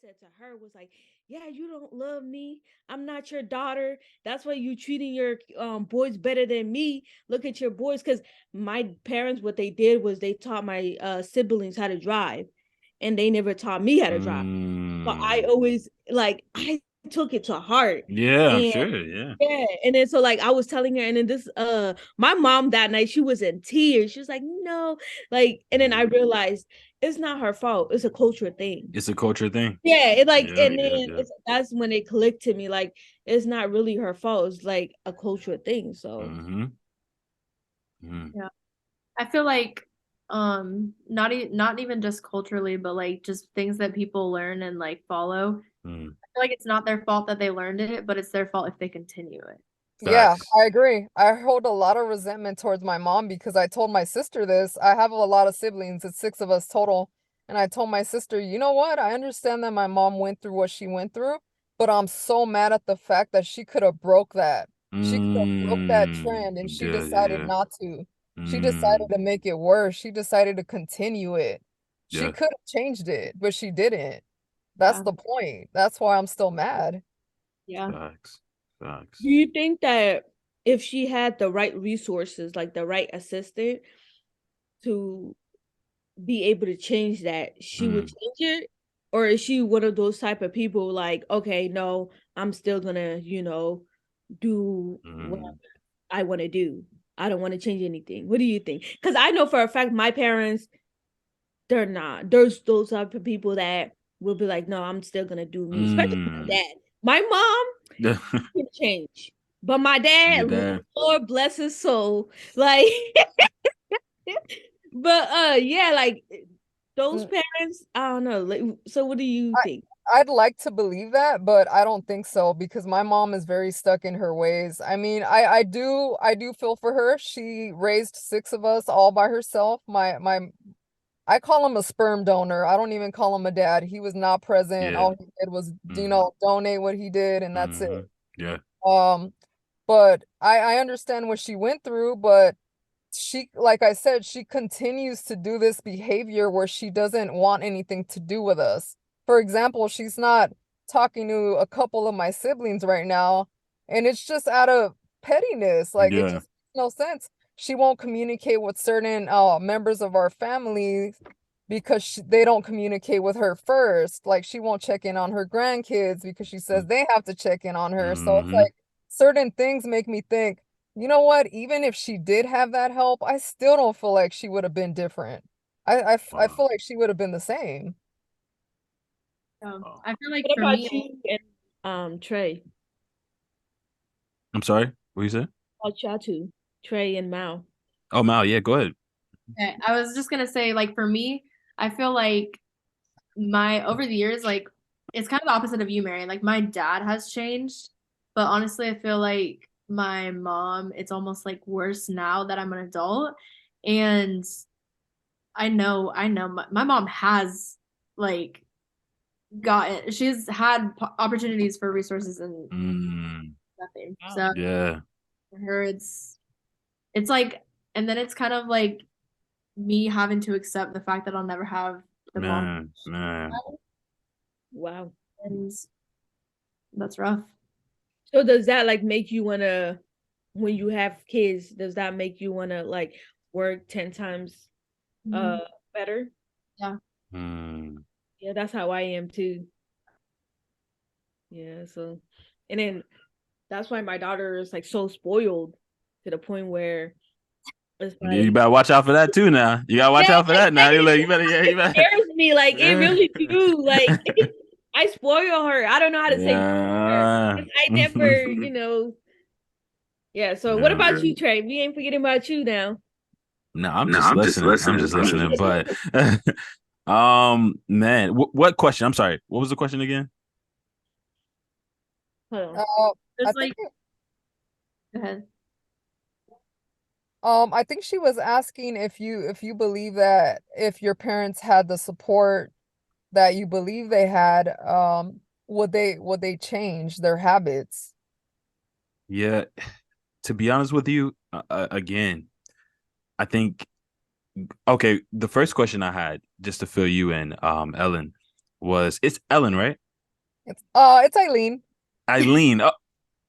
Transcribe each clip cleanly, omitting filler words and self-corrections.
said to her was like, "Yeah, you don't love me. I'm not your daughter. That's why you treating your boys better than me. Look at your boys." Because my parents, what they did was they taught my siblings how to drive, and they never taught me how to drive. So I Mm. always like I took it to heart. Yeah, I'm And sure. Yeah. yeah, and then so like I was telling her, and then this my mom that night, she was in tears. She was like, "No," like, and then I Mm. realized it's not her fault. It's a cultural thing. It's a culture thing. Yeah, it like, Yeah, and yeah, then yeah. that's when it clicked to me, like it's not really her fault. It's like a cultural thing. So Mm-hmm. Mm. Yeah. I feel like not even just culturally, but like just things that people learn and like follow. Mm. I feel like it's not their fault that they learned it, but it's their fault if they continue it. Yeah, Facts. I agree. I hold a lot of resentment towards my mom because I told my sister this. I have a lot of siblings. It's 6 of us total. And I told my sister, you know what? I understand that my mom went through what she went through, but I'm so mad at the fact that she could have broke that. She could have broke that Mm. trend and she Yeah, decided yeah. not to. She decided Mm. to make it worse. She decided to continue it. She Yeah. could have changed it, but she didn't. That's Yeah. the point. That's why I'm still mad. Yeah. Facts. do Facts. you think that if she had the right resources, like the right assistant to be able to change that, she would Mm. change it? Or is she one of those type of people like, okay, no, I'm still gonna, do what Mm. I want to do. I don't want to change anything. What do you think? Because I know for a fact my parents, they're not. There's those type of people that will be like, no, I'm still gonna do me, especially my Mm. dad. My mom can change. But my Your dad, dad. Lord bless his soul. Like but yeah, like those Mm, parents, I don't know. Like, so what do you I think? I'd like to believe that, but I don't think so because my mom is very stuck in her ways. I mean, I do feel for her. She raised 6 of us all by herself. My I call him a sperm donor. I don't even call him a dad. He was not present. Yeah. All he did was, Mm. donate what he did, and that's it. Mm-hmm. Yeah. Um, but I understand what she went through, but she, like I said, she continues to do this behavior where she doesn't want anything to do with us. For example, she's not talking to a couple of my siblings right now, and it's just out of pettiness. Like it Yeah. just makes no sense. She won't communicate with certain members of our family because they don't communicate with her first. Like she won't check in on her grandkids because she says they have to check in on her. So it's Mm-hmm. like certain things make me think, you know what? Even if she did have that help, I still don't feel like she would have been different. I Wow. feel like she would have been the same. Wow. I feel like What for about me, you and Trey? I'm sorry. What you said? About y'all two, Trey and Mal. Oh, Mal. Yeah. Go ahead. okay, I was just gonna say, like for me, I feel like my over the years, like it's kind of the opposite of you, Mary. Like my dad has changed, but honestly, I feel like my mom, it's almost like worse now that I'm an adult. And I know my mom has like she's had opportunities for resources and Mm. nothing. Wow. So Yeah. for her, it's like, and then it's kind of like me having to accept the fact that I'll never have the mom, Man. Man. Wow. and that's rough. So does that like make you wanna, when you have kids, does that make you wanna like work 10 times uh Mhm. better? Yeah. Mm. Yeah, that's how I am too. Yeah, so and then that's why my daughter is like so spoiled to the point where it's You like, better watch out for that too. Now you gotta watch yeah, out for that. Now you better. Yeah. You it better. scares me. Like it Yeah. really do. Like I spoil her. I don't know how to say her. Yeah. 'Cause I never, Yeah. So what Yeah. about you, Trey? We ain't forgetting about you now. No, I'm No, just I'm just listening. I'm listening. just I'm just listening. listening. But man, what question? I'm sorry. What was the question again? Hold on. Uh, I It's think like, go ahead. I think she was asking if you believe that if your parents had the support that you believe they had, would they change their habits? Yeah. To be honest with you, again, I think okay. The first question I had, just to fill you in, Ellen, was it's Ellen, right? It's ILene. ILene. Oh,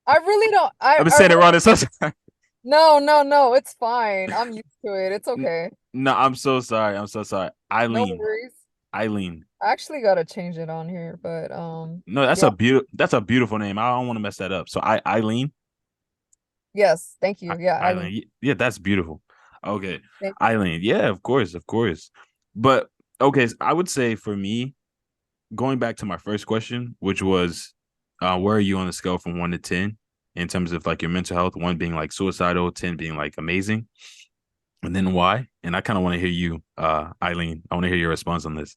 I really don't. I've been saying it wrong. So sorry. No, it's fine. I'm used to it. It's okay. No, I'm so sorry. I'm so sorry. No ILene. worries. ILene. I actually gotta change it on here, but No, that's yeah. a beautiful name. I don't want to mess that up. So ILene. Yes, thank you. Yeah, ILene. ILene. Yeah, that's beautiful. Okay. Thank you. ILene. Yeah, of course, of course. But okay, I would say for me, going back to my first question, which was where are you on the scale from 1 to 10 in terms of like your mental health, 1 being like suicidal, 10 being like amazing, and then why? And I kind of want to hear you, ILene. I want to hear your response on this.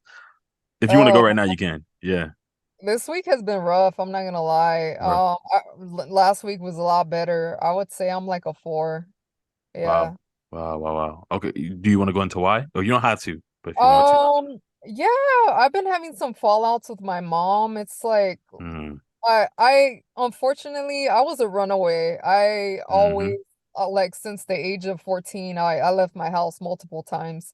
If you want to go right Oh, now, you can. Yeah. this week has been rough. I'm not gonna lie. Right. Last week was a lot better. I would say I'm like a 4. Wow. Yeah. Wow. Wow. Wow. Okay. Do you want to go into why? Or you don't have to, but if you want to. Yeah, I've been having some fallouts with my mom. It's like Mm, I unfortunately I was a runaway. I mm-hmm. always like since the age of 14, I left my house multiple times.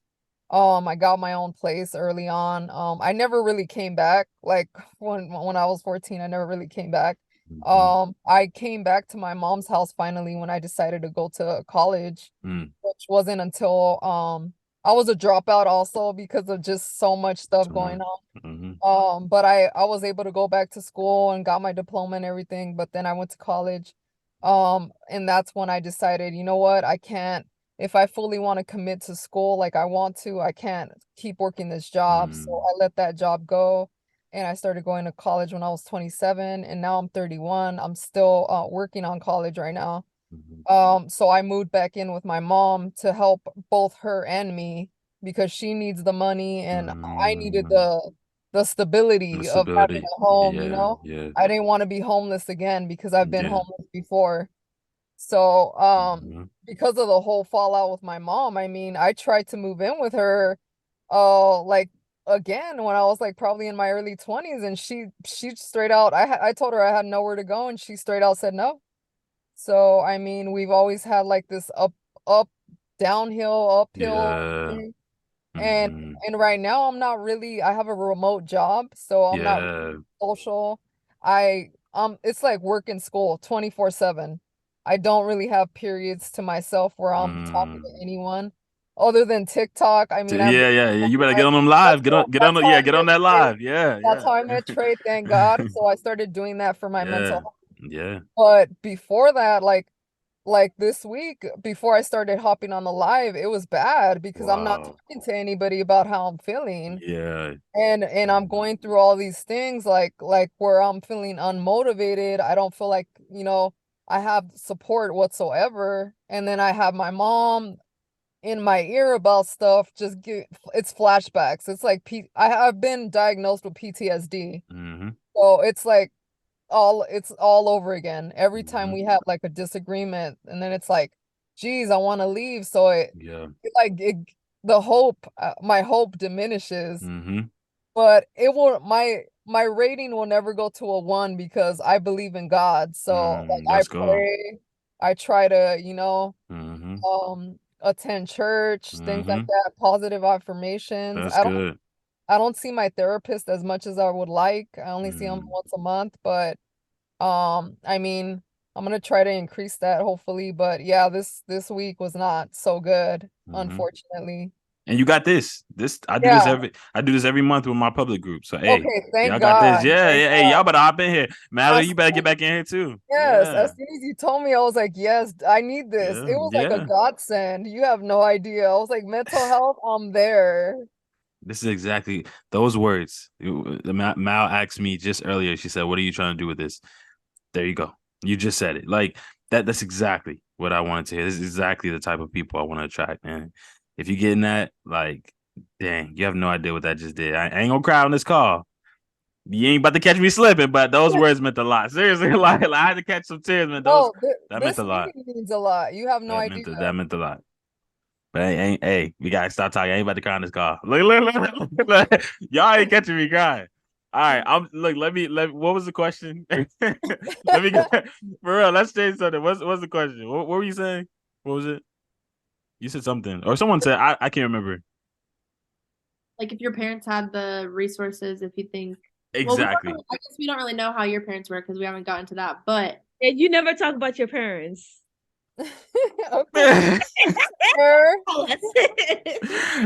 I got my own place early on. I never really came back. Like when I was 14, I never really came back. Mm-hmm. I came back to my mom's house finally when I decided to go to college, Mm, which wasn't until I was a dropout also because of just so much stuff so going much. on. Mm-hmm. But I was able to go back to school and got my diploma and everything, but then I went to college. And that's when I decided, you know what, I can't, if I fully want to commit to school like I want to, I can't keep working this job. So Mm, I let that job go and I started going to college when I was 27 and now I'm 31. I'm still working on college right now. mm-hmm. So I moved back in with my mom to help both her and me because she needs the money and I needed Mm, the the stability of having stability. a home, you Yeah. know? Yeah. I didn't want to be homeless again because I've been Yeah. homeless before. So, Mm-hmm. because of the whole fallout with my mom, I mean, I tried to move in with her, like again when I was like probably in my early 20s, and she straight out, I told her I had nowhere to go, and she straight out said no. So, I mean, we've always had like this up, downhill, uphill Yeah. thing. And Mm-hmm. right now I'm not really, I have a remote job, so I'm not really Yeah. social. It's like work and school 24/7. I don't really have periods to myself where I'm talking to Mm. anyone other than TikTok. I mean, I'm Yeah, yeah, yeah. You better get I, on them that's live. how, Yeah, get on that live. Yeah, that's yeah. how I met Trey, thank God. So I started doing that for my mental Yeah. health. Yeah. But before that, like this week, before I started hopping on the live, it was bad because I'm not Wow. talking to anybody about how I'm feeling. Yeah. And I'm going through all these things like where I'm feeling unmotivated. I don't feel like, I have support whatsoever. And then I have my mom in my ear about stuff. It's flashbacks. It's like I've been diagnosed with PTSD. Mm-hmm. So it's like it's all over again. Every time Mm-hmm. we have like a disagreement, and then it's like, geez, I want to leave. So Yeah. it like it, the hope, my hope diminishes, Mm-hmm. but it will my rating will never go to a 1 because I believe in God. So like I Let's go. pray, I try to, Mm-hmm. attend church, things like Mm-hmm. that, positive affirmations. That's good. I don't see my therapist as much as I would like. I only see him Mm. once a month, but I mean, I'm gonna try to increase that hopefully, but yeah, this week was not so good, Mm-hmm. unfortunately. And you got this. Yeah. I do this every month with my public group. So hey, Okay. y'all Thank got this. God. Yeah, Thank yeah. Hey, God. y'all better hop in here. Mallory, As you better get soon back in here too. Yes, as Yeah. soon as you told me, I was like, yes, I need this. Yeah. It was like a Yeah. godsend. You have no idea. I was like, mental health, I'm there. This is exactly those words. Mal asked me just earlier. She said, "What are you trying to do with this?" There you go. You just said it. Like that. That's exactly what I wanted to hear. This is exactly the type of people I want to attract. And if you're getting that, like, dang, you have no idea what that just did. I ain't gonna cry on this call. You ain't about to catch me slipping, but those words meant a lot. Seriously, like I had to catch some tears, man. No, That meant this a lot. meeting means a lot. You have no idea. That meant a lot. But hey, we gotta stop talking. I ain't about to cry on this call. Look. Y'all ain't catching me crying. All right, what was the question? Let me go for real. Let's change something. What's the question? What were you saying? What was it? You said something, or someone said I can't remember. Like if your parents had the resources, if you think Exactly. I guess we don't really know how your parents were because we haven't gotten to that. But And you never talk about your parents. Okay. Sure.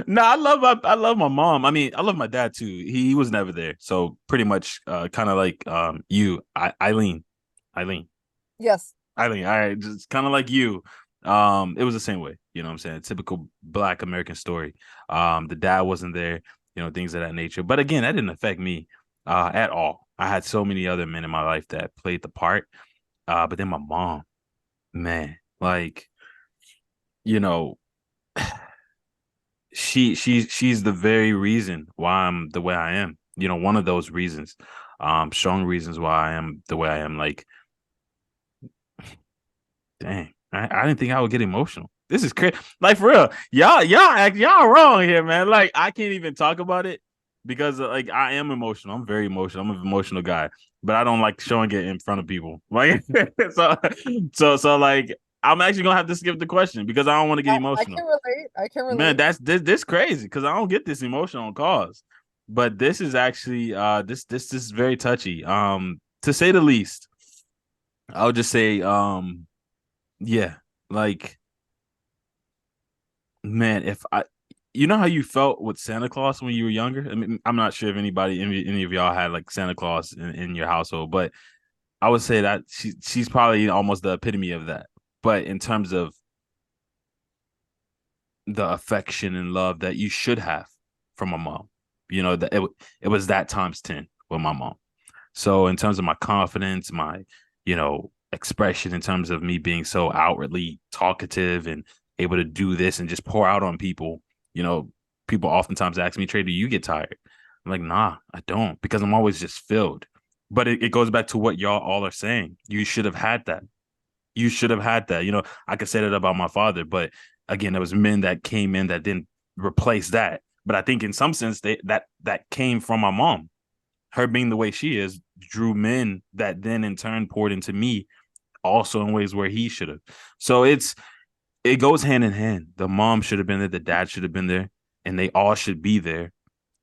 No, I love my mom. I mean, I love my dad too. He was never there. So pretty much kind of like you, ILene. Yes. ILene, all right, just kind of like you. It was the same way, you know what I'm saying? Typical Black American story. The dad wasn't there, you know, things of that nature. But again, that didn't affect me at all. I had so many other men in my life that played the part. But then my mom, man, like, you know, she's the very reason why I'm the way I am. You know, one of those reasons, strong reasons why I am the way I am. Like, dang, I didn't think I would get emotional. This is crazy. Like for real, y'all wrong here, man. Like I can't even talk about it because like I am emotional. I'm very emotional. I'm an emotional guy, but I don't like showing it in front of people. Like so like I'm actually gonna have to skip the question because I don't want to get I emotional. can relate. I can relate. Man, that's this crazy because I don't get this emotional on calls. But this is actually this is very touchy. To say the least. I would just say yeah, like man, if I you know how you felt with Santa Claus when you were younger? I mean, I'm not sure if any of y'all had like Santa Claus in your household, but I would say that she's probably almost the epitome of that. But in terms of the affection and love that you should have from a mom. You know, that it was that times 10 with my mom. So in terms of my confidence, my, you know, expression in terms of me being so outwardly talkative and able to do this and just pour out on people, you know, people oftentimes ask me, Trey, do you get tired? I'm like, nah, I don't, because I'm always just filled. But it goes back to what y'all all are saying. You should have had that. You should have had that. You know, I could say that about my father, but again, there was men that came in that didn't replace that. But I think in some sense that came from my mom. Her being the way she is drew men that then in turn poured into me also in ways where he should have. So it goes hand in hand. The mom should have been there, the dad should have been there, and they all should be there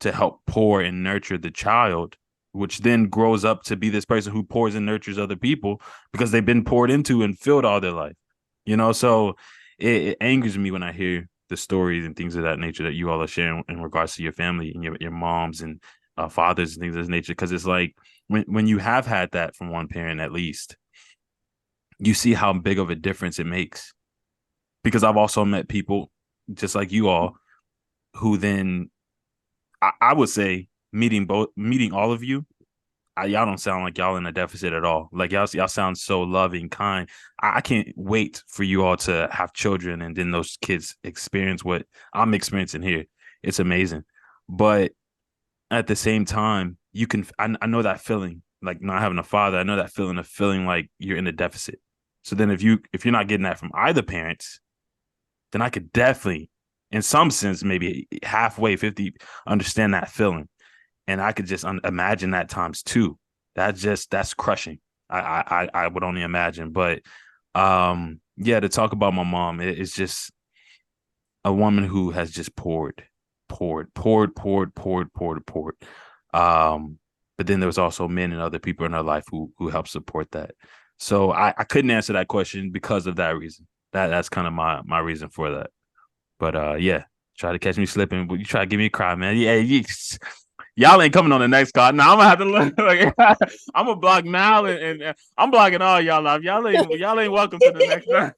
to help pour and nurture the child, which then grows up to be this person who pours and nurtures other people because they've been poured into and filled all their life. You know, so it angers me when I hear the stories and things of that nature that you all are sharing in regards to your family and your moms and fathers and things of this nature. Because it's like when you have had that from one parent at least, you see how big of a difference it makes. Because I've also met people just like you all who then I would say meeting all of you, y'all don't sound like y'all in a deficit at all. Like y'all sound so loving, kind. I can't wait for you all to have children and then those kids experience what I'm experiencing here. It's amazing. But at the same time, you can I know that feeling, like not having a father. I know that feeling of feeling like you're in a deficit. So then if you're not getting that from either parents, then I could definitely, in some sense, maybe halfway, 50, understand that feeling. And I could just imagine that times two. That's crushing. I would only imagine. But yeah, to talk about my mom, it's just a woman who has just poured. But then there was also men and other people in her life who helped support that. So I couldn't answer that question because of that reason. That's kind of my reason for that. But yeah, try to catch me slipping, but you try to give me a cry, man. Yeah, y'all ain't coming on the next call. Now I'm gonna have to look. Like, I'm gonna block Mal and I'm blocking all y'all off. Y'all ain't welcome to the next one.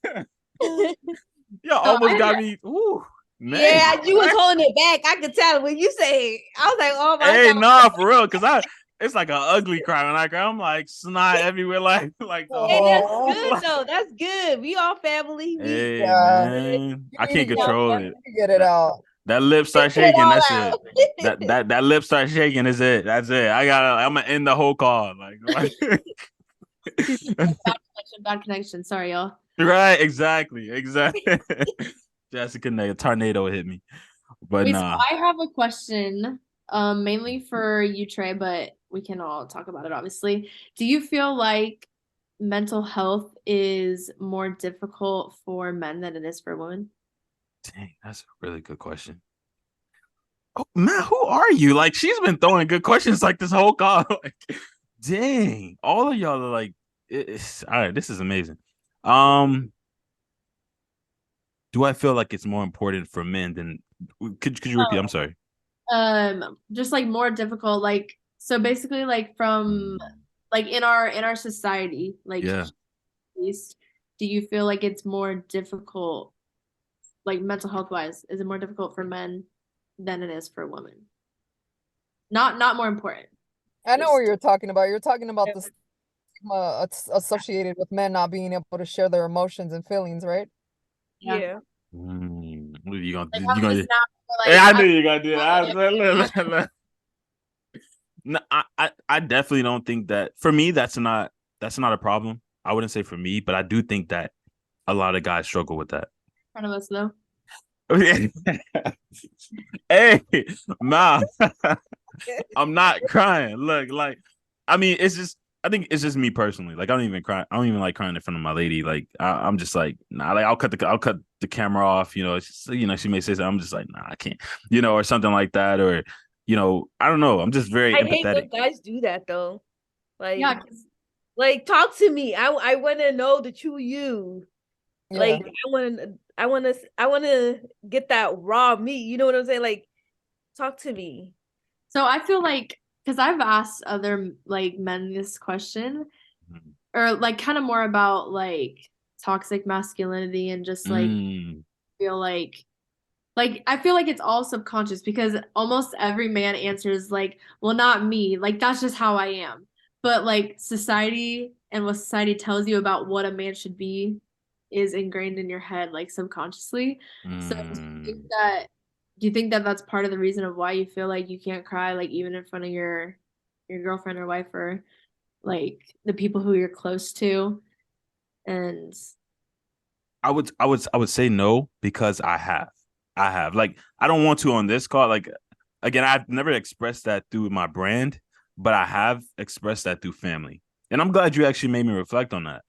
Y'all almost got me. Ooh, man. Yeah, you was holding it back. I could tell when you say. I was like, oh my Hey, god. nah, for real, because it's like an ugly cry when I cry. I'm like snot everywhere, like the Hey, whole. that's good though. That's good. We all family. Hey, Yeah. man, You I need to can't control it. get it out. That lip start Get it shaking. all That's out. it. That lip start shaking. Is it? That's it. I'm gonna end the whole call. Like Bad connection. Sorry, y'all. right. Exactly. Jessica, a tornado hit me. But Wait, so nah. I have a question, mainly for you, Trey, but we can all talk about it, obviously. Do you feel like mental health is more difficult for men than it is for women? Dang, that's a really good question. Oh, man, who are you? Like, she's been throwing good questions like this whole call. Like, dang, all of y'all are like, it's all right. This is amazing. Do I feel like it's more important for men than? Could you repeat? I'm sorry. Just like more difficult, like so basically like from like in our society, like Yeah. at least, do you feel like it's more difficult, like mental health wise, is it more difficult for men than it is for women? Not more important. I know what Just you're talking about. You're talking about the stigma associated with men not being able to share their emotions and feelings, right? Yeah. What are you gonna like do? You I'm gonna? just now Hey, like I I'm knew you were gonna do that. No, I definitely don't think that for me that's not a problem. I wouldn't say for me, but I do think that a lot of guys struggle with that. in front of us though. Hey, Ma, I'm not crying. Look, like, I mean, it's just, I think it's just me personally. Like, I don't even cry. I don't even like crying in front of my lady. Like, I'm just like, nah. Like, I'll cut the camera off. You know, it's just, she may say something. I'm just like, nah, I can't. Or something like that, or I don't know. I'm just very I hate empathetic. when guys do that though. Like, Yeah, talk to me. I want to know the true you. Yeah. Like, I want to get that raw meat. You know what I'm saying? Like, talk to me. so I feel like because I've asked other like men this question, or like kind of more about like toxic masculinity and just like Mm, feel like I feel like it's all subconscious because almost every man answers like, well, not me. Like that's just how I am. But like society and what society tells you about what a man should be is ingrained in your head like subconsciously. So mm. do you think that that's part of the reason of why you feel like you can't cry like even in front of your girlfriend or wife or like the people who you're close to? And I would say no because I have like I don't want to on this call. Like again, I've never expressed that through my brand, but I have expressed that through family, and I'm glad you actually made me reflect on that.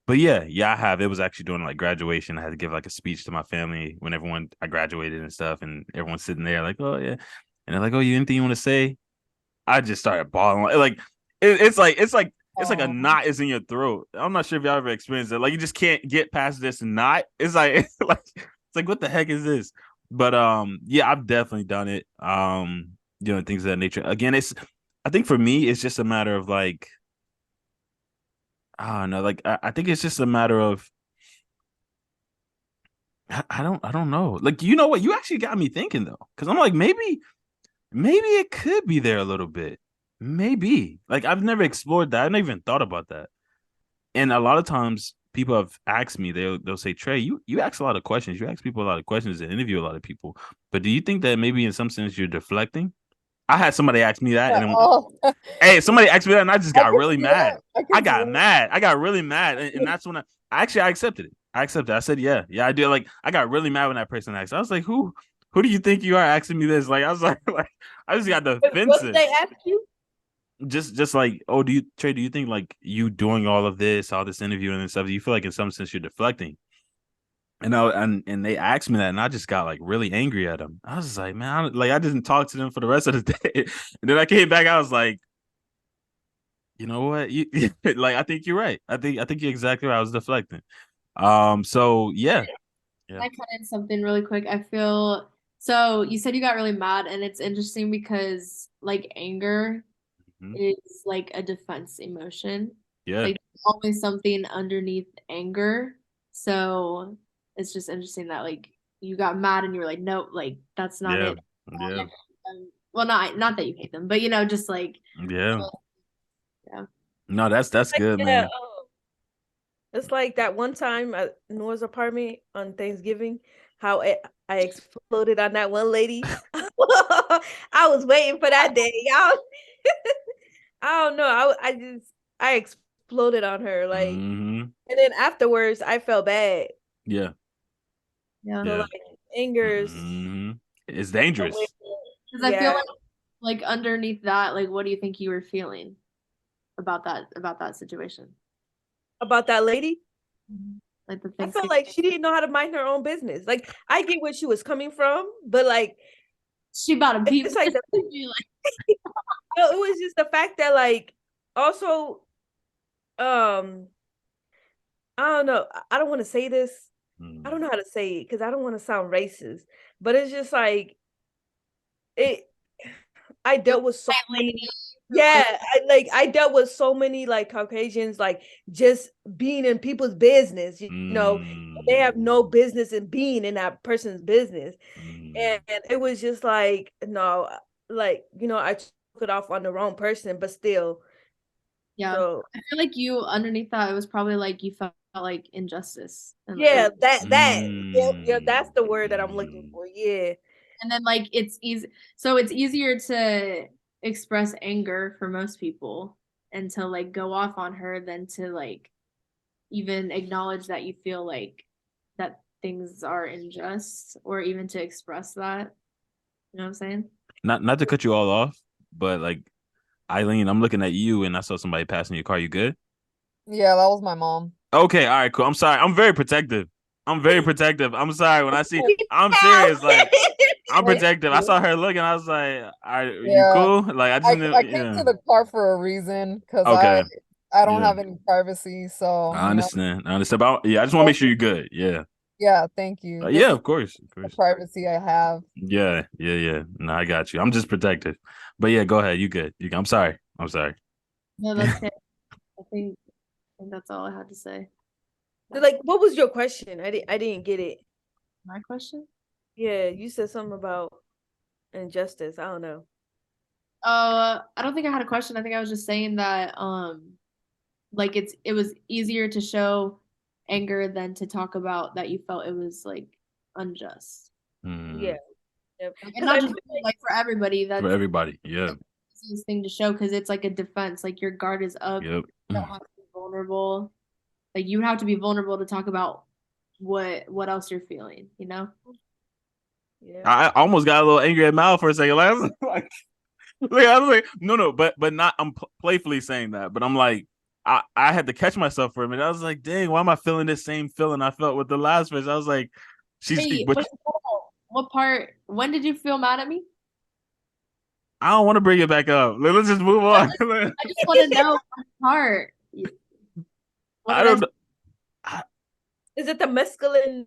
But yeah, I have. It was actually during like graduation. I had to give like a speech to my family when I graduated and stuff, and everyone's sitting there like, oh yeah, and they're like, oh, you anything you want to say? I just started bawling. Like it's like a Oh. knot is in your throat. I'm not sure if y'all ever experienced it. Like you just can't get past this knot. It's like it's like what the heck is this? But yeah, I've definitely done it. Things of that nature. Again, I think for me, it's just a matter of like I don't know. Like I think it's just a matter of I don't know. Like you know what? You actually got me thinking though, because I'm like maybe it could be there a little bit. Maybe. Like I've never explored that. I never even thought about that. And a lot of times people have asked me, they'll say, Trey, you ask a lot of questions. You ask people a lot of questions and interview a lot of people. But do you think that maybe in some sense you're deflecting? I had somebody ask me that, and then Oh. hey, somebody asked me that, and I just I got can really see mad. that. I I can see got that. mad. I got really mad, and that's when I accepted it. I accepted it. I said, yeah, I did. Like I got really mad when that person asked. I was like, who do you think you are asking me this? Like I was like I just got What did defensive. they ask you? Just like, oh, do you think like you doing all this interviewing and stuff, do you feel like in some sense you're deflecting? And they asked me that, and I just got like really angry at them. I was just like, man, I didn't talk to them for the rest of the day. And then I came back, I was like, you know what? You like I think you're right. I think you're exactly right. I was deflecting. So yeah. can I cut in something really quick? I feel so you said you got really mad, and it's interesting because like anger Mhm. is like a defense emotion. Yeah. Like there's always something underneath anger. So it's just interesting that like you got mad and you were like, nope, like that's not Yeah. it. Yeah. Well, not that you hate them, but just like Yeah. yeah. No, that's Like, good, yeah, man. it's like that one time at Noah's apartment on Thanksgiving, how I exploded on that one lady. I was waiting for that day, y'all. I don't know. I exploded on her, like, Hmm. and then afterwards I felt bad. Yeah. Yeah. So Yeah. like anger is Hmm. It's a way. dangerous. Because I feel Yeah, like underneath that, like what do you think you were feeling about that situation? about that lady. Like the I felt Thanksgiving. like she didn't know how to mind her own business. Like I get where she was coming from, but like She about to peep. It's like the, Be like, no, it was just the fact that like also I don't know. I don't want to say this. I don't know how to say it because I don't want to sound racist. But it's just like it. I dealt with so many. Yeah, I dealt with so many like Caucasians like just being in people's business. You know, they have no business in being in that person's business, and it was just like no, like I took it off on the wrong person, but still. yeah. So I feel like you underneath that it was probably like you felt like injustice and yeah, like, yeah, that's the word that I'm looking for. Yeah. and then like it's easy, so it's easier to express anger for most people and to like go off on her than to like even acknowledge that you feel like that things are unjust or even to express that. You know what I'm saying? Not to cut you all off, but like ILene, I'm looking at you and I saw somebody passing your car. You good? Yeah, that was my mom. Okay, all right, cool. I'm sorry. I'm very protective. I'm very protective. I'm sorry when I see. I'm serious. Like I'm Thank protective. I you. saw her looking. I was like, "All right, you Yeah, cool?" Like I just knew. I came Yeah. to the car for a reason because Okay. I don't Yeah. have any privacy, so I understand. I understand. But yeah, I just want to make sure you're good. Yeah. yeah, thank you. This Yeah. is Of course. Of the course. privacy I have. Yeah. Yeah. Yeah. No, I got you. I'm just protective. But yeah, go ahead. You good? You. I'm sorry. I'm sorry. No, that's okay. I think that's all I had to say. Like, what was your question? I didn't get it. My question? Yeah, you said something about injustice. I don't know. I don't think I had a question. I think I was just saying that like it was easier to show anger than to talk about that you felt it was like unjust. Yeah. And Because not I just feel like for everybody, For that's everybody. Yeah. the easiest thing to show because it's like a defense, like your guard is up, Yep. you don't have to be vulnerable. Like you have to be vulnerable to talk about what else you're feeling, you know? yeah. I almost got a little angry at Mal for a second. Like, I was like, I was like, no, but not. I'm playfully saying that, but I'm like, I had to catch myself for a minute. I was like, dang, why am I feeling this same feeling I felt with the last fish? I was like, Hey, but what part? When did you feel mad at me? I don't want to bring it back up. Let's just move on. I just want to know what part. What I did I don't say? know. Is it the mescaline?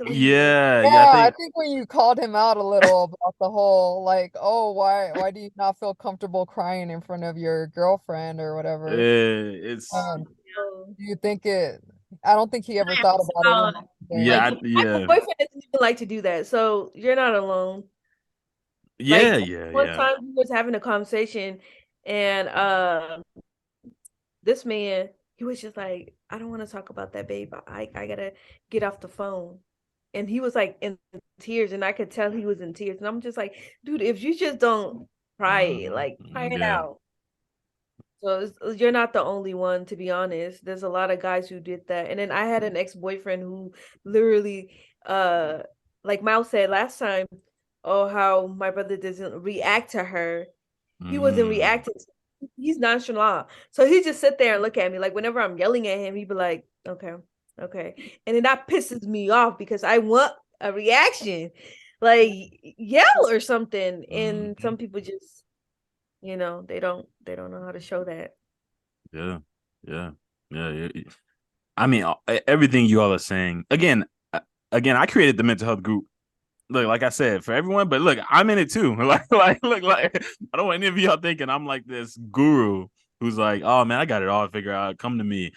Yeah, I Yeah, I think think when you called him out a little about the whole like, oh, why do you not feel comfortable crying in front of your girlfriend or whatever? it's Um, Oh. do you think it? I don't think he ever thought about it in that yeah, way. Like my yeah, boyfriend doesn't even like to do that, so you're not alone. yeah, Like yeah, one yeah. time we was having a conversation, and this man he was just like, I don't want to talk about that, babe. I gotta get off the phone. And he was like in tears, and I could tell he was in tears. And I'm just like, dude, if you just don't cry it, like cry it Yeah. out. So you're not the only one, to be honest. There's a lot of guys who did that. And then I had an ex-boyfriend who literally, like Mal said last time, oh, how my brother doesn't react to her. He wasn't Mm. reacting. He's nonchalant. So he just sit there and look at me. Like whenever I'm yelling at him, he'd be like, okay, okay. And then that pisses me off because I want a reaction. Like yell or something. And Mhm. some people just, they don't know how to show that. Yeah, yeah, yeah. I mean, everything you all are saying. Again, I created the mental health group. Look, like I said, for everyone, but look, I'm in it too. Look, like I don't want any of y'all thinking I'm like this guru who's like, oh man, I got it all figured out. Come to me.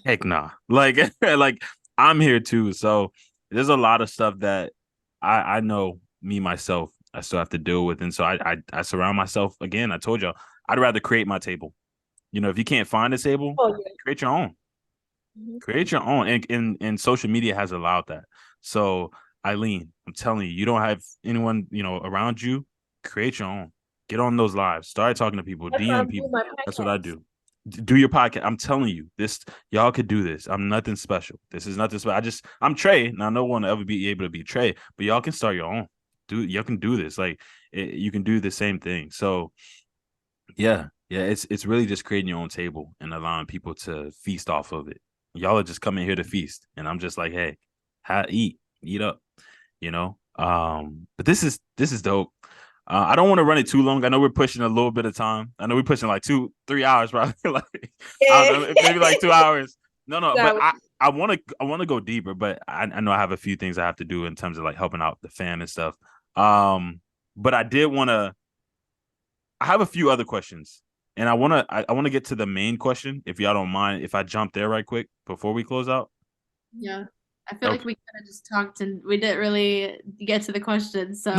Heck nah. Like, like I'm here too. So there's a lot of stuff that I know me myself I still have to deal with, and so I surround myself again. I told y'all I'd rather create my table. If you can't find a table, Oh yeah. create your own. Mhm. Create your own, and social media has allowed that. So, ILene, I'm telling you, you don't have anyone around you. Create your own. Get on those lives. Start talking to people. That's why DM I'm doing people. my That's what I podcast. do. Do your podcast. I'm telling you, this y'all could do this. I'm nothing special. This is nothing special. I'm Trey. Now, no one will ever be able to be Trey, but y'all can start your own. Y'all can do this. Like you can do the same thing. So yeah, yeah, it's really just creating your own table and allowing people to feast off of it. Y'all are just coming here to feast, and I'm just like, hey, eat up, But this is dope. I don't want to run it too long. I know we're pushing a little bit of time. I know we're pushing like 2-3 hours, probably. Like, I don't know, maybe like 2 hours. No, but I want to go deeper, but I know I have a few things I have to do in terms of like helping out the fam and stuff. But I have a few other questions, and I want to get to the main question, if y'all don't mind, if I jump there right quick before we close out. Yeah. I feel Okay. like we could have just talked and we didn't really get to the questions. So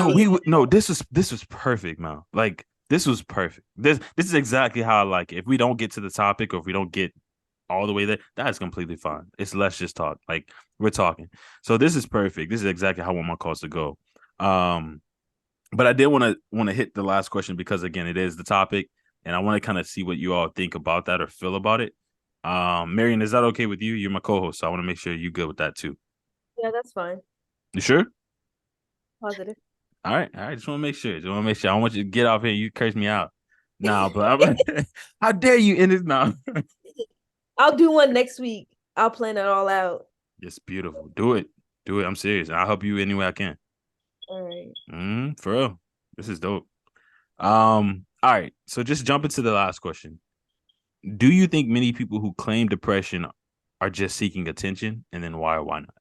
No, this was perfect, man. Like, this was perfect. This is exactly how I like it. If we don't get to the topic, or if we don't get all the way there, that is completely fine. It's let's just talk. Like, we're talking. So this is perfect. This is exactly how I want my calls to go. But I did want to hit the last question, because again, it is the topic, and I want to kind of see what you all think about that or feel about it. Marion, is that okay with you? You're my co-host, so I want to make sure you're good with that too. Yeah, that's fine. You sure? Positive. All right. Just want to make sure. I don't want you to get off here and you curse me out. Nah, but how dare you in this now? I'll do one next week. I'll plan it all out. It's beautiful. Do it. I'm serious. I'll help you any way I can. All right. For real. This is dope. All right. So just jump into the last question. Do you think many people who claim depression are just seeking attention? And then why or why not?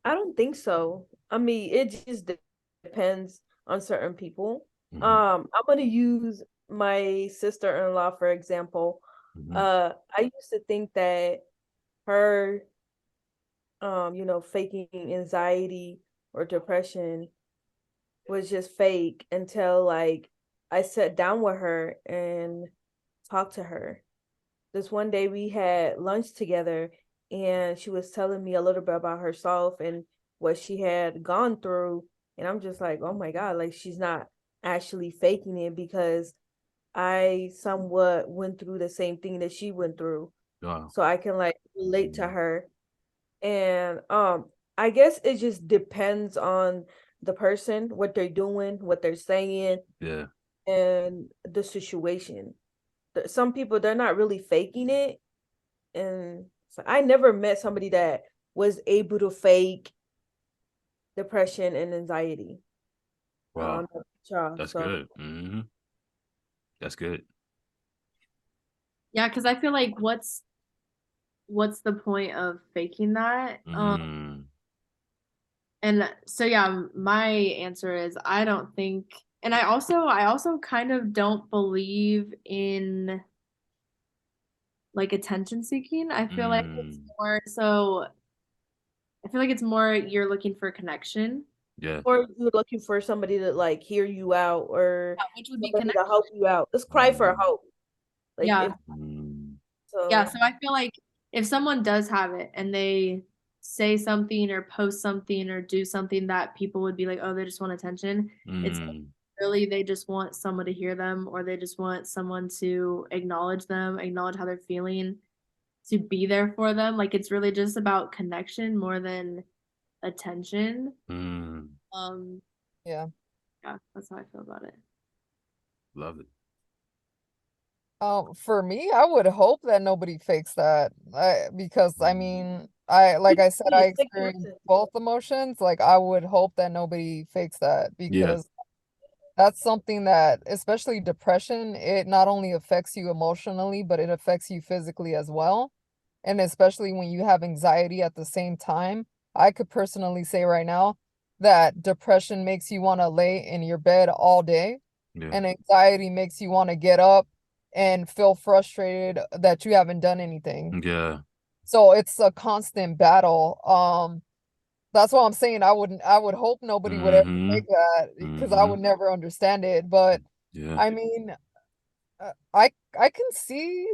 I don't think so. I mean, it just depends on certain people. Mhm. I'm gonna use my sister-in-law for example. Mhm. I used to think that her, faking anxiety or depression was just fake until like I sat down with her and talked to her. This one day we had lunch together, and she was telling me a little bit about herself and what she had gone through, and I'm just like, oh my God, like she's not actually faking it, because I somewhat went through the same thing that she went through, Wow. so I can like relate to her. And I guess it just depends on the person, what they're doing, what they're saying, Yeah. and the situation. Some people, they're not really faking it, and so I never met somebody that was able to fake depression and anxiety. Wow. Y'all, That's so good. That's good. yeah, because I feel like what's the point of faking that? Mm. And so yeah, my answer is I don't think, and I also kind of don't believe in like attention seeking. I feel like it's Mm. more so I feel like it's more you're looking for connection, Yeah. or you're looking for somebody to like hear you out, or which would be somebody to help connection. you out. Let's cry for help. Like if Yeah. Mm. Yeah, so. so I feel like if someone does have it and they say something or post something or do something that people would be like, oh, they just want attention, it's Mm. really they just want someone to hear them, or they just want someone to acknowledge them, acknowledge how they're feeling, to be there for them. Like it's really just about connection more than attention. Mm. Um, Yeah. yeah, that's how I feel about it. Love it. For me, I would hope that nobody fakes that. Because I Mm. mean, like I said, I It's sick experienced person. both emotions. Like I would hope that nobody fakes that, Yeah. because that's something that, especially depression, it not only affects you emotionally, but it affects you physically as well. And especially when you have anxiety at the same time, I could personally say right now that depression makes you want to lay in your bed all day, Yeah. and anxiety makes you want to get up and feel frustrated that you haven't done anything. Yeah. So it's a constant battle. That's what I'm saying. I would hope nobody would ever Mm-hmm. take that, because I Mm-hmm. would never understand it. But Yeah. I mean, I can see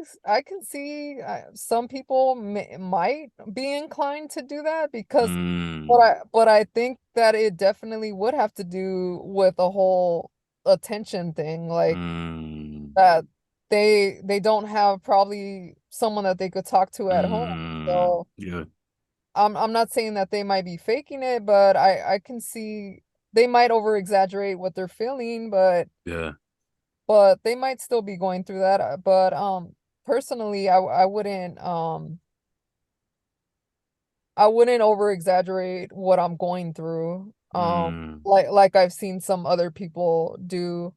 some people might be inclined to do that, because Mm. but I think that it definitely would have to do with the whole attention thing, like Mm. that they don't have probably someone that they could talk to at home. Mm. So Yeah. I'm not saying that they might be faking it, but I can see they might over exaggerate what they're feeling, Yeah. but they might still be going through that. But personally, I wouldn't I wouldn't over exaggerate what I'm going through. Mm, Like I've seen some other people do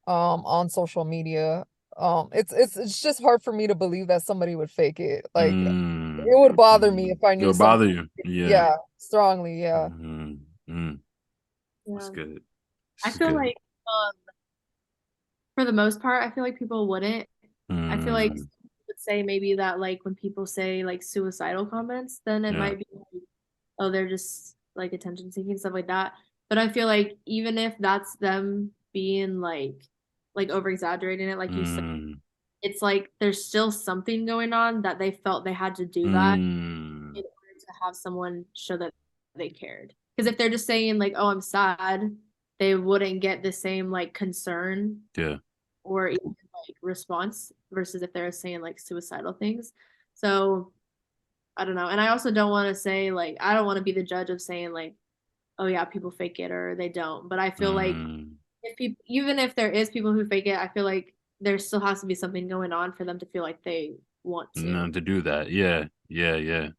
on social media. It's just hard for me to believe that somebody would fake it. Like it mm, would bother me if I It'll knew bother somebody. you. Yeah. Yeah, strongly, yeah. Mm, mm. That's Yeah. good. I This is feel good. like for the most part, I feel like people wouldn't. I feel like Mm, some would say maybe that like when people say like suicidal comments, then it yeah. might be like, oh, they're just like attention seeking, stuff like that. But I feel like even if that's them being like over exaggerating it, like you said, Mm, it's like there's still something going on that they felt they had to do that mm, in order to have someone show that they cared. Because if they're just saying like, "Oh, I'm sad," they wouldn't get the same like concern yeah. or even like response versus if they're saying like suicidal things. So I don't know. And I also don't want to say like I don't want to be the judge of saying like, "Oh yeah, people fake it or they don't." But I feel like Mm, if people, even if there is people who fake it, I feel like there still has to be something going on for them to feel like they want no, to. to do that. Yeah. Yeah. Yeah.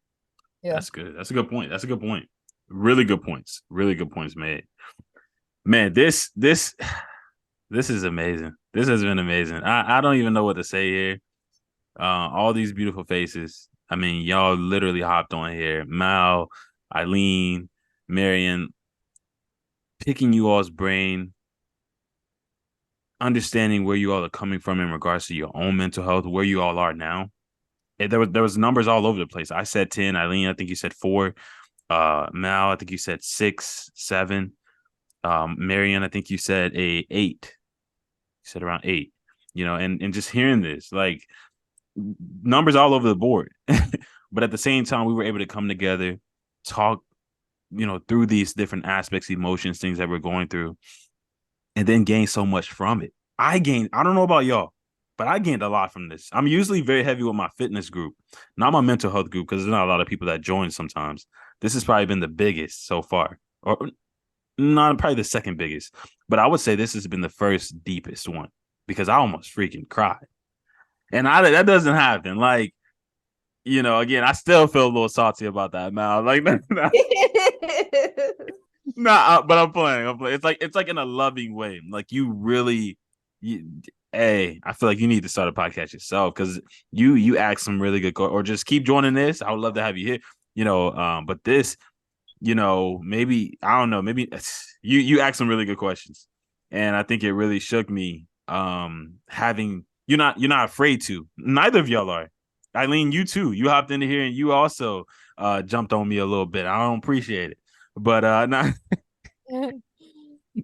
Yeah. That's good. That's a good point. That's a good point. Really good points. Really good points made. Man, this is amazing. This has been amazing. I don't even know what to say here. All these beautiful faces. I mean, y'all literally hopped on here. Mal, ILene, Marion, picking you all's brain, understanding where you all are coming from in regards to your own mental health, where you all are now. There was numbers all over the place. I said 10. ILene, I think you said 4. Mal, I think you said 6, 7. Marion, I think you said 8. You said around 8. And just hearing this, like numbers all over the board. But at the same time, we were able to come together, talk, through these different aspects, emotions, things that we're going through, and then gain so much from it. I don't know about y'all, but I gained a lot from this. I'm usually very heavy with my fitness group, not my mental health group, because there's not a lot of people that join sometimes. This has probably been the biggest so far, or not probably the second biggest, but I would say this has been the first deepest one because I almost freaking cried. And that doesn't happen. Like, again, I still feel a little salty about that, Mal. Like, but I'm playing. It's like in a loving way. Like you really, hey, I feel like you need to start a podcast yourself because you ask some really good or just keep joining this. I would love to have you here. But this, maybe I don't know, maybe you ask some really good questions, and I think it really shook me. Having you're not afraid to. Neither of y'all are. ILene, you too. You hopped into here and you also jumped on me a little bit. I don't appreciate it, but not.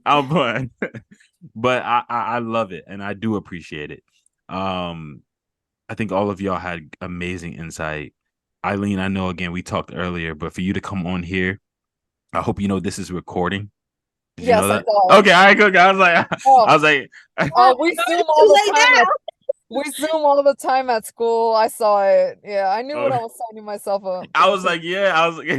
I'm playing. But I love it and I do appreciate it. I think all of y'all had amazing insight. ILene, I know again we talked earlier, but for you to come on here, I hope you know this is recording. Did you know Yes, I that? saw it. Okay, all right, good. I was like, Oh, I was like, we Zoom Too all the late time. now. We Zoom all the time at school. I saw it. Yeah, I knew what I okay. was signing myself up I was to. like, yeah, I was like, I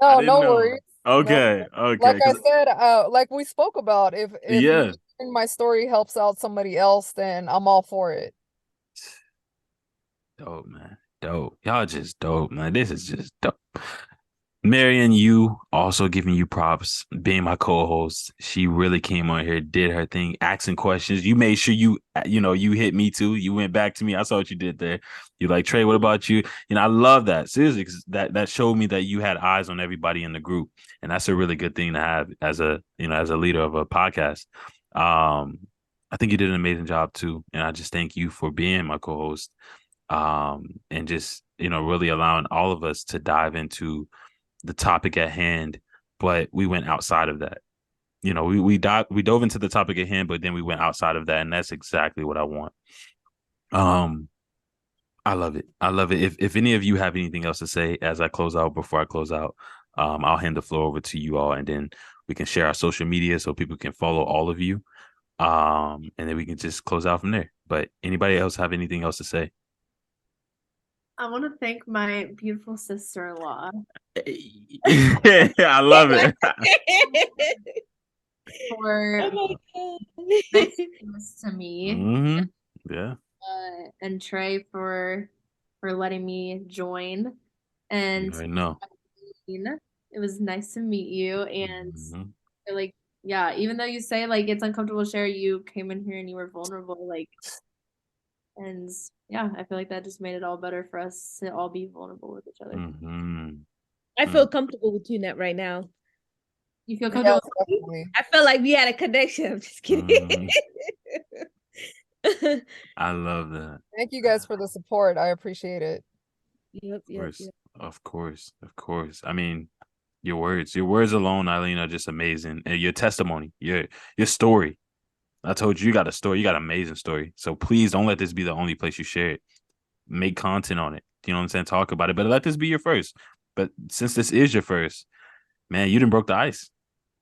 No, didn't no know. worries. No, Okay, like I because said, like we spoke about, if me yeah, sharing my story helps out somebody else, then I'm all for it. dope, man, dope. Y'all just dope, man. This is just dope. Marion, you also giving you props, being my co-host. She really came on here, did her thing, asking questions. You made sure you hit me too. You went back to me. I saw what you did there. You like, Trey, what about you? I love that. Seriously, 'cause that showed me that you had eyes on everybody in the group. And that's a really good thing to have as a leader of a podcast. I think you did an amazing job too. And I just thank you for being my co-host. And just, really allowing all of us to dive into the topic at hand, but we went outside of that. We dove into the topic at hand, but then we went outside of that, and that's exactly what I want. I love it. I love it. If any of you have anything else to say as I close out, before I close out, I'll hand the floor over to you all, and then we can share our social media so people can follow all of you. And then we can just close out from there. But anybody else have anything else to say? I want to thank my beautiful sister-in-law I love it. for Oh my god. mentioning this to me, Mm-hmm. Yeah. and Trey for letting me join. And I know. it was nice to meet you. And Mhm. like, yeah, even though you say like it's uncomfortable to share, you came in here and you were vulnerable, like, and yeah, I feel like that just made it all better for us to all be vulnerable with each other. Mhm. I feel comfortable with you, Net, right now. You feel Yes, comfortable? definitely. I feel like we had a connection. I'm just kidding. I love that. Thank you guys for the support. I appreciate it. Yep, Of course. Of course. Of course. I mean, your words alone, ILene, are just amazing. And your testimony, your story. I told you, you got a story. You got an amazing story. So please don't let this be the only place you share it. Make content on it. You know what I'm saying? Talk about it. But let this be your first. But since this is your first, man, you done broke the ice.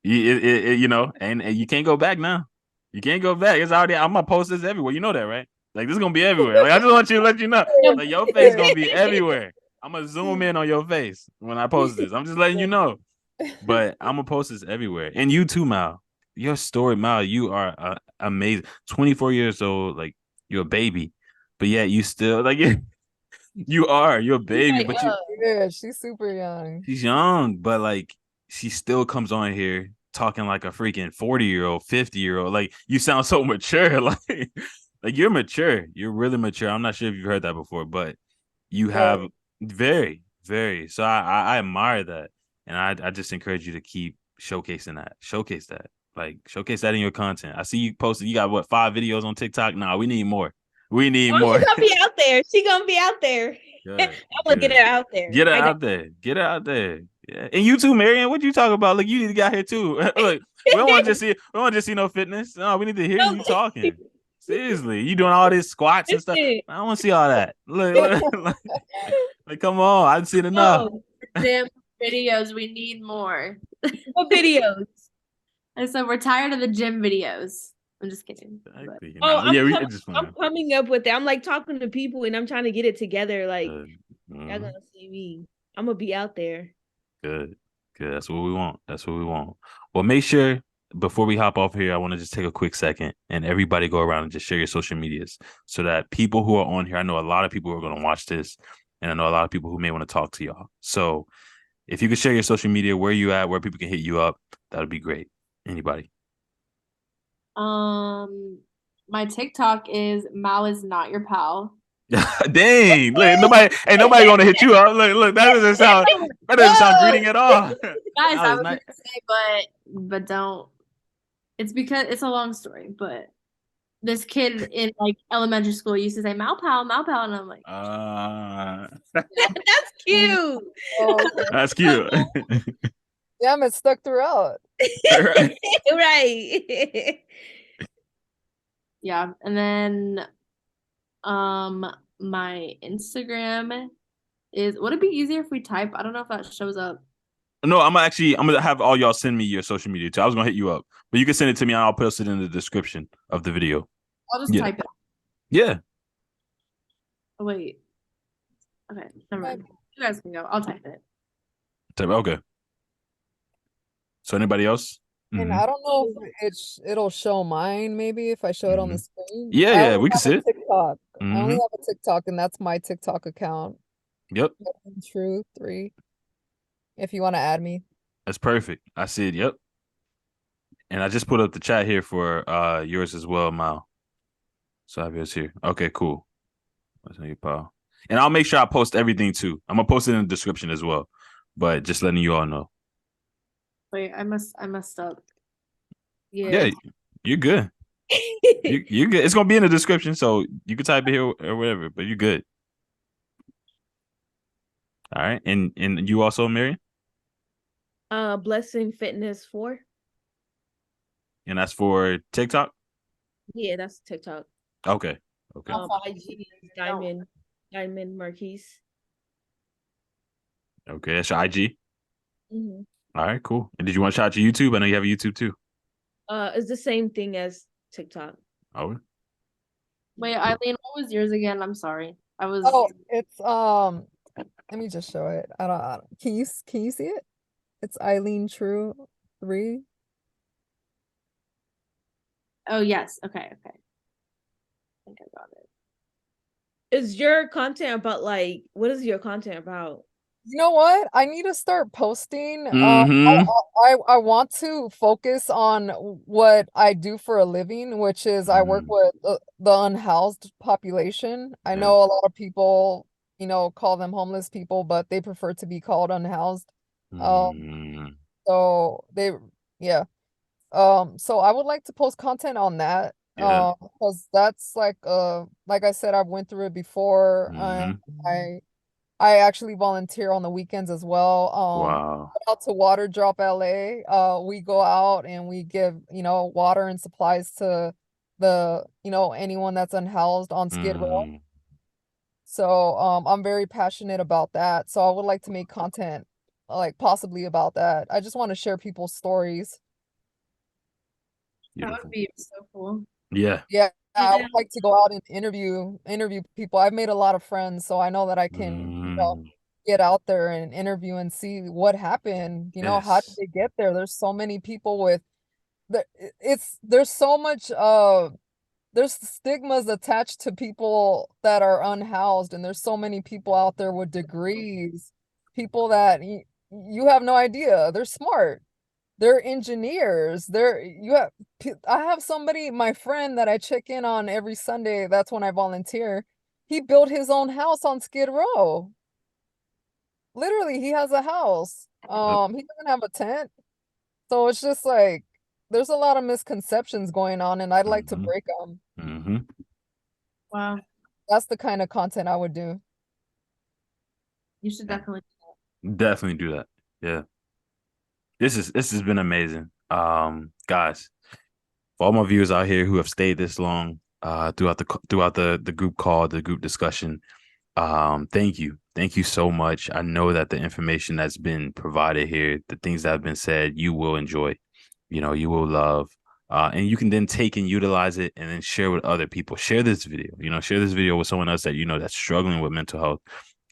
You know, and you can't go back now. You can't go back. It's already. I'm gonna post this everywhere. You know that, right? Like this is gonna be everywhere. Like I just want you to let you know. Like your face gonna be everywhere. I'm gonna zoom in on your face when I post this. I'm just letting you know. But I'm gonna post this everywhere. And you too, Mal. Your story, Mal. You are amazing. 24 years old. Like you're a baby, but yet you still like you are. You're a baby, but you. Yeah, she's super young. She's young, but like she still comes on here talking like a freaking 40-year-old, 50-year-old. Like you sound so mature. Like you're mature. You're really mature. I'm not sure if you've heard that before, but you have very, very. So I admire that. And I just encourage you to keep showcasing that. Showcase that. Like showcase that in your content. I see you posted, you got what, 5 videos on TikTok? Nah, we need more. We need Oh, more. she's gonna be out there. She's gonna be out there. Good, I'm gonna get good. her out there. Get it out there. Get it out there. Yeah. And you too, Marion. What you talking about? Look, you need to get out here too. Look, we don't want to just see. We don't want to just see no fitness. No, we need to hear you talking. Seriously, you doing all this squats and stuff. I don't want to see all that. Look, like, come on. I've seen enough. Oh, Damn videos, we need more. what videos? And so we're tired of the gym videos. I'm just kidding. Exactly. Oh, Yeah, we just I'm coming up with it. I'm like talking to people and I'm trying to get it together. Like, y'all gonna see me. I'm gonna be out there. Good. Good. That's what we want. That's what we want. Well, make sure before we hop off here, I want to just take a quick second and everybody go around and just share your social medias so that people who are on here, I know a lot of people who are going to watch this, and I know a lot of people who may want to talk to y'all. So if you could share your social media, where you at, where people can hit you up, that would be great. Anybody? My TikTok is Mal is not your pal. Dang! Look, ain't nobody gonna hit you up. Look, that doesn't sound greeting at all. Guys, I was nice. gonna say, but don't. It's because it's a long story, but this kid in like elementary school used to say Mal pal, and I'm like, That's cute. Oh, that's cute. damn, it stuck throughout. Right. yeah. And then my Instagram is, would it be easier if we type? I don't know if that shows up. No, I'm gonna have all y'all send me your social media too. I was gonna hit you up, but you can send it to me and I'll post it in the description of the video. I'll just type it. Yeah. Oh, wait. Okay, never mind. You guys can go. I'll type it. Okay. So anybody else? And I don't know if it'll show mine, maybe if I show it on the screen. Yeah, we can see it. TikTok. I only have a TikTok, and that's my TikTok account. Yep. True 3. If you want to add me. That's perfect. I see it. Yep. And I just put up the chat here for yours as well, Mal. So I have yours here. Okay, cool. And I'll make sure I post everything too. I'm gonna post it in the description as well. But just letting you all know. Wait, I messed up. Yeah, you're good. you're good. It's gonna be in the description, so you can type it here or whatever, but you're good. All right. And you also, Marion? Blessing Fitness 4. And that's for TikTok? Yeah, that's TikTok. Okay. IG Diamond Marquise. Okay, that's your IG. Mm-hmm. All right, cool. And did you want to shout out to YouTube? I know you have a YouTube too. It's the same thing as TikTok. Oh. Wait, ILene, what was yours again? I'm sorry. It's let me just show it. I don't can you see it? It's ILene True 3. Oh yes. Okay. I think I got it. Is your content about, like, what is your content about? You know what? I need to start posting. Mm-hmm. I want to focus on what I do for a living, which is I work Mm, with the unhoused population. I yeah. know a lot of people, call them homeless people, but they prefer to be called unhoused. Mm, So yeah. So I would like to post content on that. yeah. Because that's like I said, I've went through it before. Mm-hmm. I actually volunteer on the weekends as well. Wow. Shout out to Water Drop LA. We go out and we give, water and supplies to anyone that's unhoused on Skid Row. Mm, So, I'm very passionate about that. So I would like to make content like possibly about that. I just want to share people's stories. That would beautiful. be so cool. Yeah. Yeah, I Yeah. would like to go out and interview people. I've made a lot of friends, so I know that I can, Mm, get out there and interview and see what happened. How did yes. they get there? There's so many people with there's so much there's stigmas attached to people that are unhoused, and there's so many people out there with degrees, people that you have no idea. They're smart. They're engineers. I have somebody, my friend that I check in on every Sunday. That's when I volunteer. He built his own house on Skid Row. Literally, he has a house. Yep. He doesn't have a tent. So it's just like there's a lot of misconceptions going on, and I'd like to Mm-hmm. break them. Mm-hmm. Wow. That's the kind of content I would do. You should Yeah. definitely. Definitely do that. Yeah. This has been amazing. Guys, for all my viewers out here who have stayed this long, throughout the group call, the group discussion, thank you. Thank you so much. I know that the information that's been provided here, the things that have been said, you will enjoy, you will love. And you can then take and utilize it and then share with other people. Share this video, share this video with someone else that that's struggling with mental health,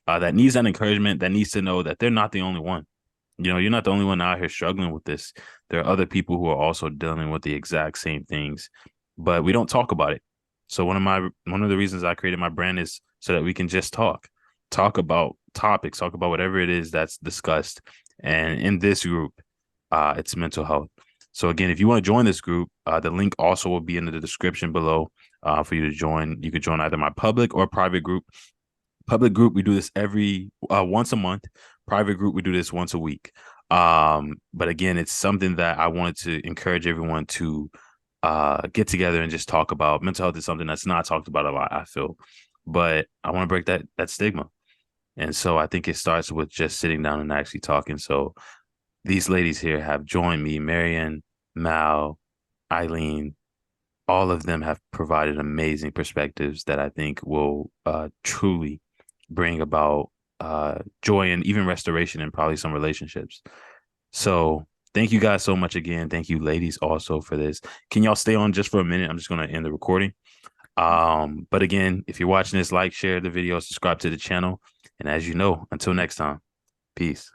that needs that encouragement, that needs to know that they're not the only one. You're not the only one out here struggling with this. There are other people who are also dealing with the exact same things, but we don't talk about it. So one of the reasons I created my brand is so that we can just talk about topics, talk about whatever it is that's discussed. And in this group, it's mental health. So again, if you want to join this group, the link also will be in the description below for you to join. You could join either my public or private group. Public group, we do this every once a month. Private group, we do this once a week. But again, it's something that I wanted to encourage everyone to get together and just talk about. Mental health is something that's not talked about a lot, I feel, but I want to break that stigma. And so I think it starts with just sitting down and actually talking. So these ladies here have joined me, Marian, Mal, ILene. All of them have provided amazing perspectives that I think will truly bring about joy and even restoration in probably some relationships. So thank you guys so much again. Thank you, ladies, also for this. Can y'all stay on just for a minute? I'm just going to end the recording. But again, if you're watching this, like, share the video, subscribe to the channel. And as you know, until next time, peace.